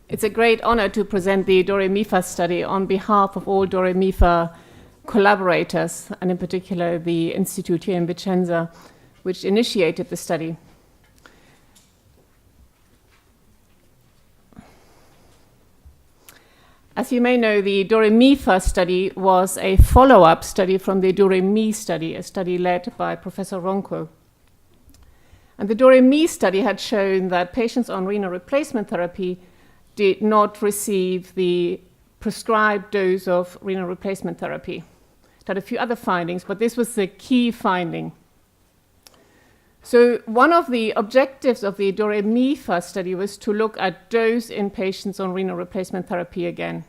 It's a great honor to present the DoReMiFa study on behalf of all DoReMiFa collaborators, and in particular the institute here in Vicenza, which initiated the study. As you may know, the DoReMiFa study was a follow-up study from the DoReMi study, a study led by Professor Ronco. And the DoReMi study had shown that patients on renal replacement therapy did not receive the prescribed dose of renal replacement therapy. It had a few other findings, but this was the key finding. So one of the objectives of the DoReMiFa study was to look at dose in patients on renal replacement therapy again.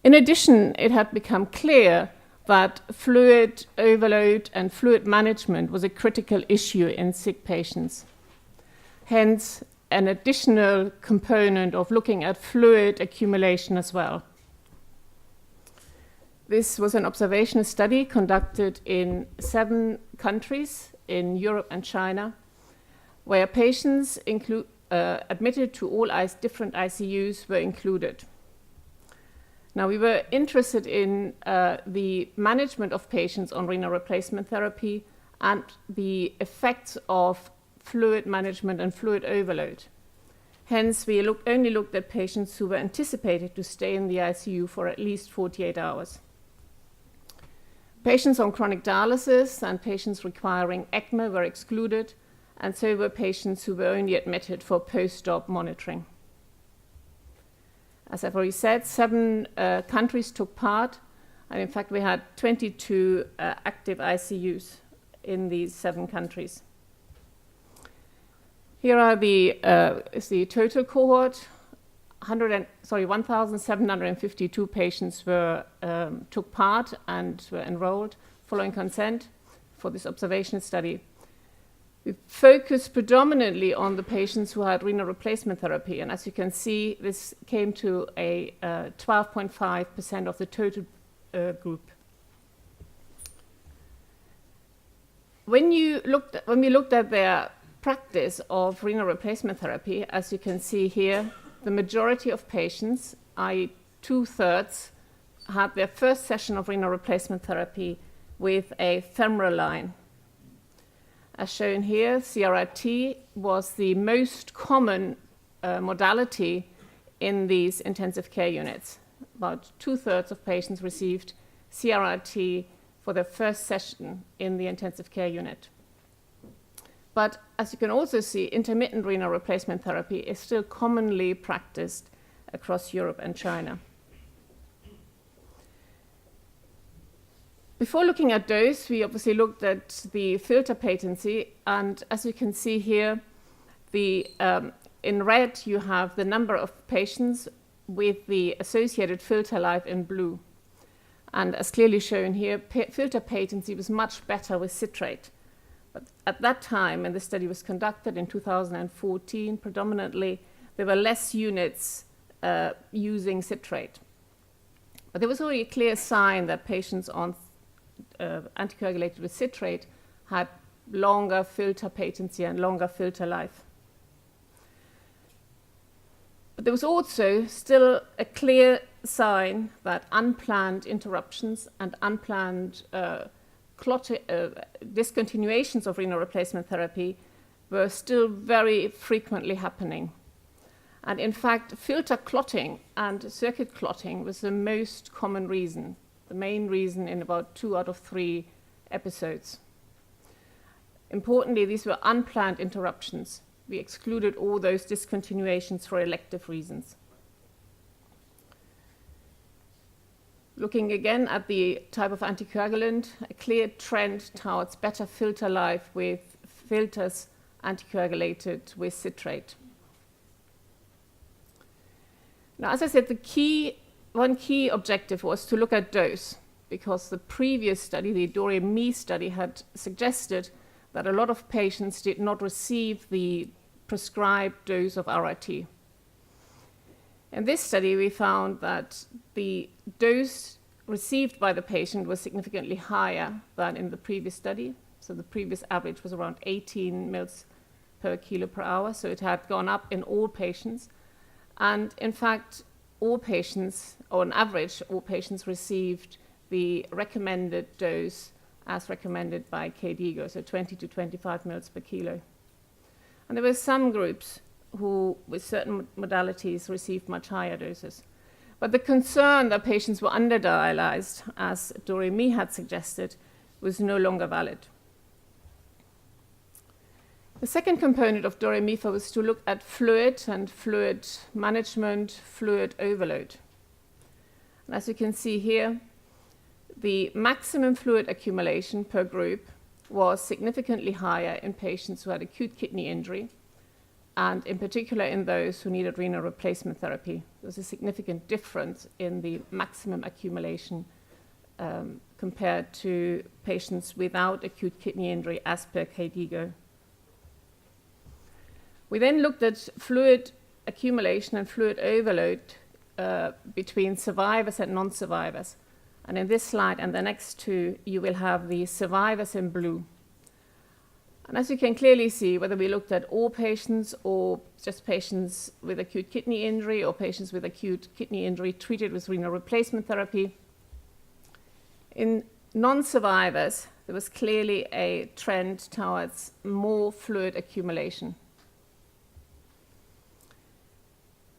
In addition, it had become clear that fluid overload and fluid management was a critical issue in sick patients. Hence, an additional component of looking at fluid accumulation as well. This was an observational study conducted in 7 countries in Europe and China, where patients admitted to all different ICUs were included. Now, we were interested in the management of patients on renal replacement therapy and the effects of fluid management and fluid overload. Hence, we only looked at patients who were anticipated to stay in the ICU for at least 48 hours. Patients on chronic dialysis and patients requiring ECMO were excluded, and so were patients who were only admitted for post-op monitoring. As I've already said, 7 countries took part, and in fact we had 22 active ICUs in these 7 countries. Here are is the total cohort. 1,752 patients took part and were enrolled following consent for this observation study. We focused predominantly on the patients who had renal replacement therapy, and as you can see, this came to a 12.5% of the total group. When we looked at their practice of renal replacement therapy, as you can see here, the majority of patients, i.e. 2/3, had their first session of renal replacement therapy with a femoral line. As shown here, CRRT was the most common modality in these intensive care units. About 2/3 of patients received CRRT for their first session in the intensive care unit. But as you can also see, intermittent renal replacement therapy is still commonly practiced across Europe and China. Before looking at dose, we obviously looked at the filter patency, and as you can see here, in red you have the number of patients with the associated filter life in blue. And as clearly shown here, filter patency was much better with citrate. But at that time, when the study was conducted in 2014, predominantly, there were less units using citrate. But there was already a clear sign that patients on anticoagulated with citrate had longer filter patency and longer filter life. But there was also still a clear sign that unplanned interruptions and unplanned discontinuations of renal replacement therapy were still very frequently happening. And in fact, filter clotting and circuit clotting was the most common reason, the main reason in about 2 out of 3 episodes. Importantly, these were unplanned interruptions. We excluded all those discontinuations for elective reasons. Looking again at the type of anticoagulant, a clear trend towards better filter life with filters anticoagulated with citrate. Now, as I said, one key objective was to look at dose, because the previous study, the DoReMi study, had suggested that a lot of patients did not receive the prescribed dose of RRT. In this study, we found that the dose received by the patient was significantly higher than in the previous study. So the previous average was around 18 mL per kilo per hour. So it had gone up in all patients. And in fact, all patients, or on average, all patients received the recommended dose as recommended by KDIGO, so 20 to 25 mL per kilo. And there were some groups who, with certain modalities, received much higher doses. But the concern that patients were underdialyzed, as DoReMiFa had suggested, was no longer valid. The second component of DoReMiFa was to look at fluid and fluid management, fluid overload. And as you can see here, the maximum fluid accumulation per group was significantly higher in patients who had acute kidney injury, and in particular in those who needed renal replacement therapy. There was a significant difference in the maximum accumulation compared to patients without acute kidney injury as per KDIGO. We then looked at fluid accumulation and fluid overload between survivors and non-survivors. And in this slide and the next two, you will have the survivors in blue. And as you can clearly see, whether we looked at all patients or just patients with acute kidney injury or patients with acute kidney injury treated with renal replacement therapy, in non-survivors, there was clearly a trend towards more fluid accumulation.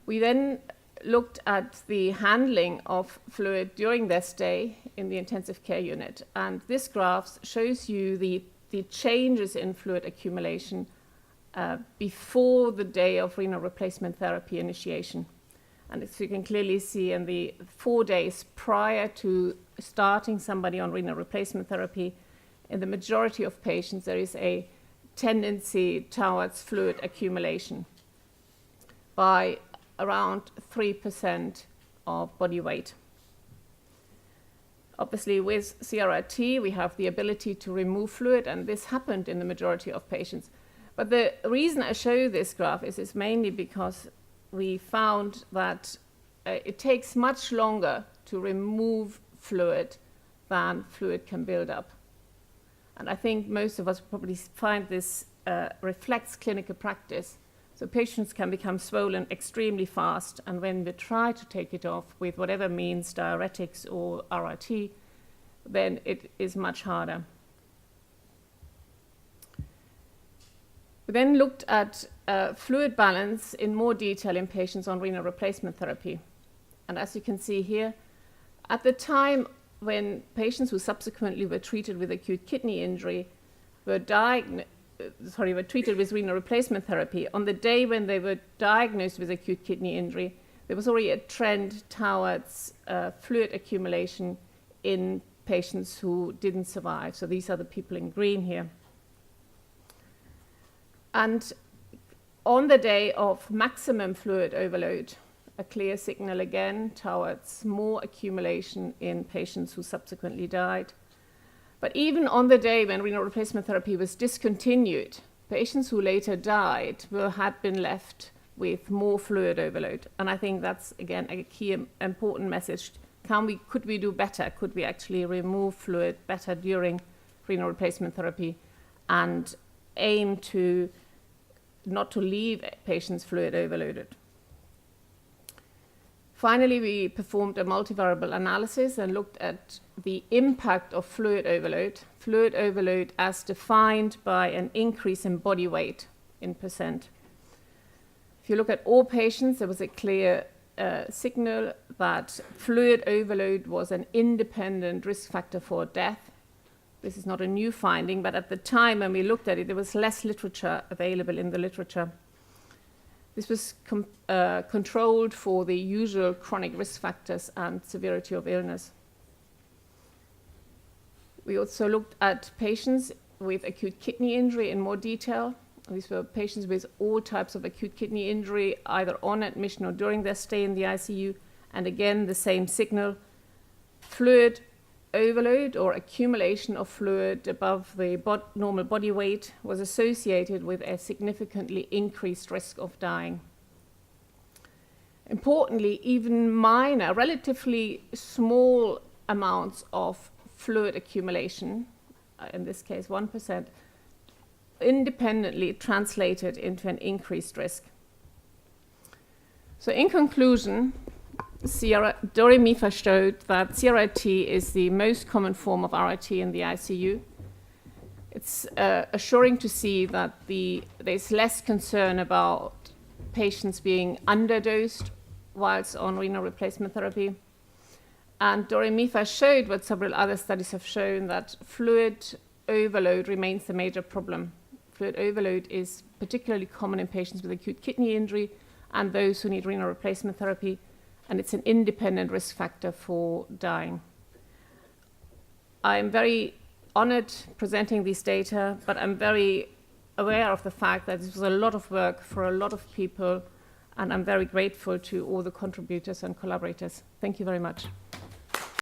We then looked at the handling of fluid during their stay in the intensive care unit. And this graph shows you the changes in fluid accumulation before the day of renal replacement therapy initiation. And as you can clearly see, in the 4 days prior to starting somebody on renal replacement therapy, in the majority of patients, there is a tendency towards fluid accumulation by around 3% of body weight. Obviously, with CRRT, we have the ability to remove fluid, and this happened in the majority of patients. But the reason I show this graph is mainly because we found that it takes much longer to remove fluid than fluid can build up. And I think most of us probably find this reflects clinical practice. So patients can become swollen extremely fast, and when we try to take it off with whatever means, diuretics or RRT, then it is much harder. We then looked at fluid balance in more detail in patients on renal replacement therapy. And as you can see here, at the time when patients who subsequently were treated with acute kidney injury were treated with renal replacement therapy, on the day when they were diagnosed with acute kidney injury, there was already a trend towards fluid accumulation in patients who didn't survive. So these are the people in green here. And on the day of maximum fluid overload, a clear signal again towards more accumulation in patients who subsequently died. But even on the day when renal replacement therapy was discontinued, patients who later died had been left with more fluid overload. And I think that's, again, a key important message. Could we do better? Could we actually remove fluid better during renal replacement therapy and aim to not to leave patients fluid overloaded? Finally, we performed a multivariable analysis and looked at the impact of fluid overload as defined by an increase in body weight in percent. If you look at all patients, there was a clear signal that fluid overload was an independent risk factor for death. This is not a new finding, but at the time when we looked at it, there was less literature available in the literature. This was controlled for the usual chronic risk factors and severity of illness. We also looked at patients with acute kidney injury in more detail. These were patients with all types of acute kidney injury, either on admission or during their stay in the ICU. And again, the same signal. Fluid overload or accumulation of fluid above the normal body weight was associated with a significantly increased risk of dying. Importantly, even minor, relatively small amounts of fluid accumulation, in this case 1%, independently translated into an increased risk. So in conclusion, DoReMiFa showed that CRRT is the most common form of RIT in the ICU. It's assuring to see that there's less concern about patients being underdosed whilst on renal replacement therapy. And DoReMiFa showed what several other studies have shown, that fluid overload remains the major problem. Fluid overload is particularly common in patients with acute kidney injury and those who need renal replacement therapy, and it's an independent risk factor for dying. I'm very honored presenting these data, but I'm very aware of the fact that this was a lot of work for a lot of people, and I'm very grateful to all the contributors and collaborators. Thank you very much.